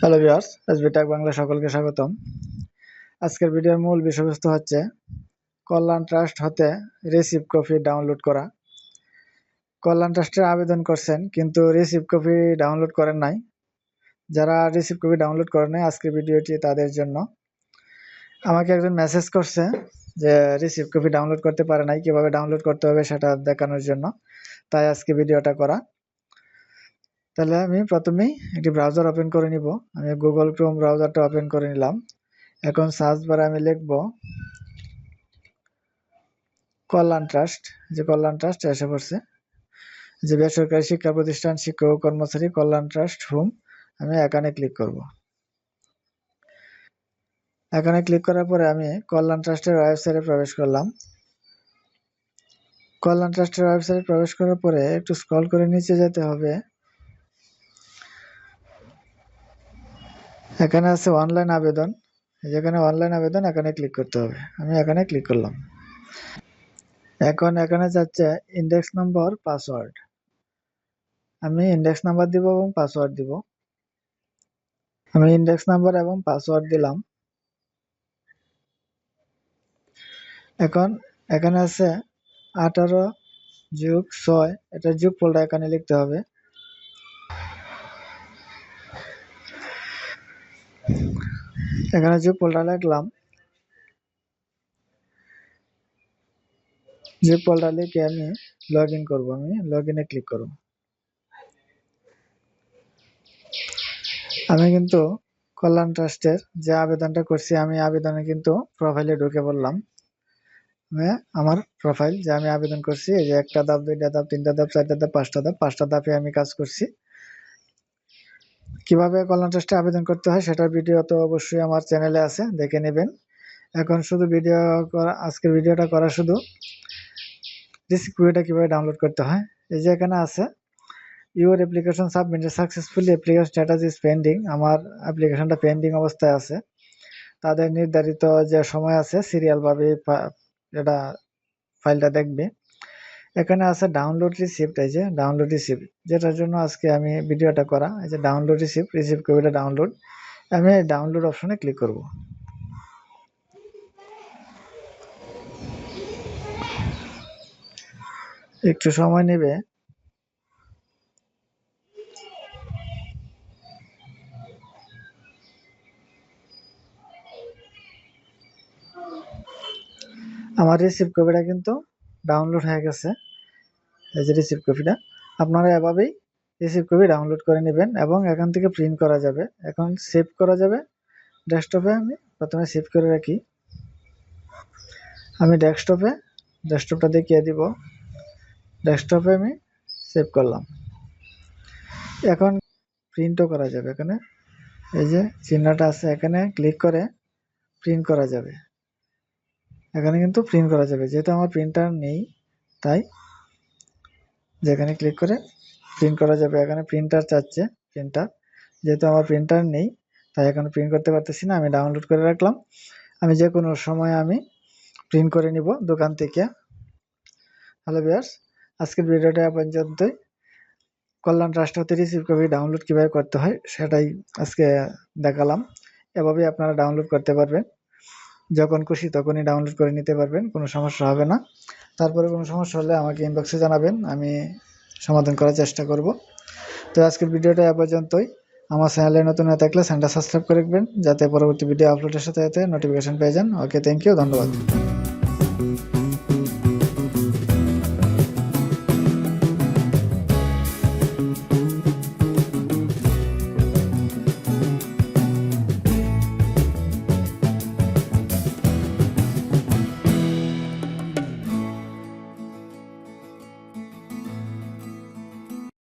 Hello viewers, SB tech Bangla সকলকে স্বাগতম। আজকের ভিডিওর মূল বিষয়বস্তু হচ্ছে কল্যাণ ট্রাস্ট হতে রিসিভ কপি ডাউনলোড করা। কল্যাণ ট্রাস্টে আবেদন করছেন কিন্তু রিসিভ কপি ডাউনলোড করেন নাই। যারা রিসিভ কপি ডাউনলোড করেন নাই, আজকের ভিডিওটি তাদের জন্য। আমাকে একজন মেসেজ করছে যে রিসিভ কপি ডাউনলোড করতে পারে নাই, কিভাবে ডাউনলোড করতে হবে সেটা দেখানোর জন্য, তাই আজকে ভিডিওটা করা। তাহলে আমি প্রথমেই একটি ব্রাউজার ওপেন করে নিব। আমি গুগল ক্রোম ব্রাউজারটা ওপেন করে নিলাম। এখন সার্চ বারে আমি লিখব কল্যাণ ট্রাস্ট। যে কল্যাণ ট্রাস্ট এসে পড়ছে, যে বেসরকারি শিক্ষা প্রতিষ্ঠান শিক্ষক ও কর্মচারী কল্যাণ ট্রাস্ট হোম। আমি এখানে ক্লিক করব। এখানে ক্লিক করার পরে আমি কল্যাণ ট্রাস্টের ওয়েবসাইটে প্রবেশ করলাম। কল্যাণ ট্রাস্টের ওয়েবসাইটে প্রবেশ করার পরে একটু স্ক্রল করে নিচে যেতে হবে। এখানে আছে অনলাইন আবেদন। যেখানে অনলাইন আবেদন, এখানে ক্লিক করতে হবে। আমি এখানে ক্লিক করলাম। এখন এখানে যাচ্ছে ইন্ডেক্স নম্বর, পাসওয়ার্ড। আমি ইন্ডেক্স নাম্বার দিব এবং পাসওয়ার্ড দিব। আমি ইন্ডেক্স নাম্বার এবং পাসওয়ার্ড দিলাম। এখন এখানে আছে 18+6, এটা যোগফলটা এখানে লিখতে হবে। এখানে যোগফলটা লিখলাম। যোগফলটা লিখে আমি লগ ইন করবো। আমি লগ ইনে ক্লিক করব। আমি কিন্তু কল্যাণ ট্রাস্টের যে আবেদনটা করছি, আমি আবেদনে কিন্তু প্রোফাইলে ঢুকে পড়লাম। আমার প্রোফাইল যে আমি আবেদন করছি, এই যে 1টা ধাপ, 2টা ধাপ, 3টা ধাপ, 4টা ধাপ, 5টা ধাপ, 5টা ধাপে আমি কাজ করছি। কিভাবে কল্যাণ ট্রাস্টে আবেদন করতে হয় সেটার ভিডিও তো অবশ্যই আমার চ্যানেলে আছে, দেখে নেবেন। এখন শুধু আজকের ভিডিওটা করা শুধু রিসিভ কপিটা কিভাবে ডাউনলোড করতে হয়। এই যে এখানে আছে your application submitted successfully, application status is pending. আমার অ্যাপ্লিকেশনটা পেন্ডিং অবস্থায় আছে। তাদের নির্ধারিত যে সময় আছে সিরিয়াল ভাবে এটা ফাইলটা দেখবে। এখানে আছে ডাউনলোড রিসিপ্ট। এই যে ডাউনলোড রিসিপ্ট, যেটার জন্য আজকে আমি ভিডিওটা করা। এই যে ডাউনলোড রিসিপ্ট, রিসিপ্ট কপিটা ডাউনলোড। আমি ডাউনলোড অপশনে ক্লিক করব। একটু সময় নেবে। আমার রিসিপ্ট কপিটা কিন্তু ডাউনলোড হয়ে গেছে। এই যে রিসিপ্ট কপিটা, আপনারা এভাবেই রিসিপ্ট কপি ডাউনলোড করে নেবেন এবং এখান থেকে প্রিন্ট করা যাবে। এখন সেভ করা যাবে ডেস্কটপে। আমি প্রথমে সেভ করে রাখি। আমি ডেস্কটপটা দেখিয়ে দিব। ডেস্কটপে আমি সেভ করলাম। এখন প্রিন্টও করা যাবে। এখানে এই যে চিহ্নটা আছে, এখানে ক্লিক করে প্রিন্ট করা যাবে। এখানে কিন্তু প্রিন্ট করা যাবে, যেহেতু আমার প্রিন্টার নেই তাই যেখানে ক্লিক করে প্রিন্ট করা যাবে। এখানে প্রিন্টার চাচ্ছে, প্রিন্টার, যেহেতু আমার প্রিন্টার নেই তাই এখন প্রিন্ট করতে পারতেছি না। আমি ডাউনলোড করে রাখলাম। আমি যে কোনো সময় আমি প্রিন্ট করে নিব দোকান থেকে। হ্যালো ভিউয়ার্স, আজকের ভিডিওটা পর্যন্তই। কল্যাণ ট্রাস্ট হতে রিসিভ কপি ডাউনলোড কীভাবে করতে হয় সেটাই আজকে দেখালাম। এভাবেই আপনারা ডাউনলোড করতে পারবেন। যখন খুশি তখনই ডাউনলোড করে নিতে পারবেন, কোনো সমস্যা হবে না। তারপরে কোনো সমস্যা হলে আমাকে ইনবক্সে জানাবেন, আমি সমাধান করার চেষ্টা করব। তো আজকের ভিডিওটা এ পর্যন্তই। আমার চ্যানেলে নতুন হয়ে থাকলে চ্যানেলটা সাবস্ক্রাইব করে রাখবেন, যাতে পরবর্তী ভিডিও আপলোডের সাথে সাথে নোটিফিকেশন পেয়ে যান। ওকে, থ্যাংক ইউ, ধন্যবাদ।